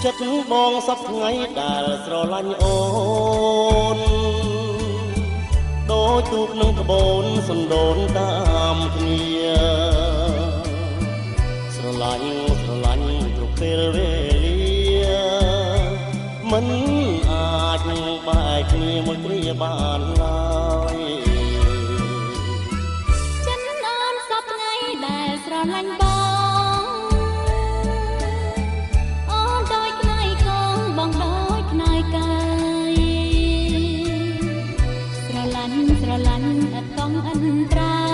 ចិត្តបងសពថ្ងៃដែលស្រឡាញ់អូនដូចទូកនឹងក្បូនសណ្ដូនតាមគ្នាស្រឡាញ់គ្រប់ពេលវេលាមិនអាចនឹងបែកគ្នាមួយគ្រាបានឡើយចិត្តអូនសពថ្ងៃដែលស្រឡាញ់បងស្រឡាញ់អត់ต้องអន្តរា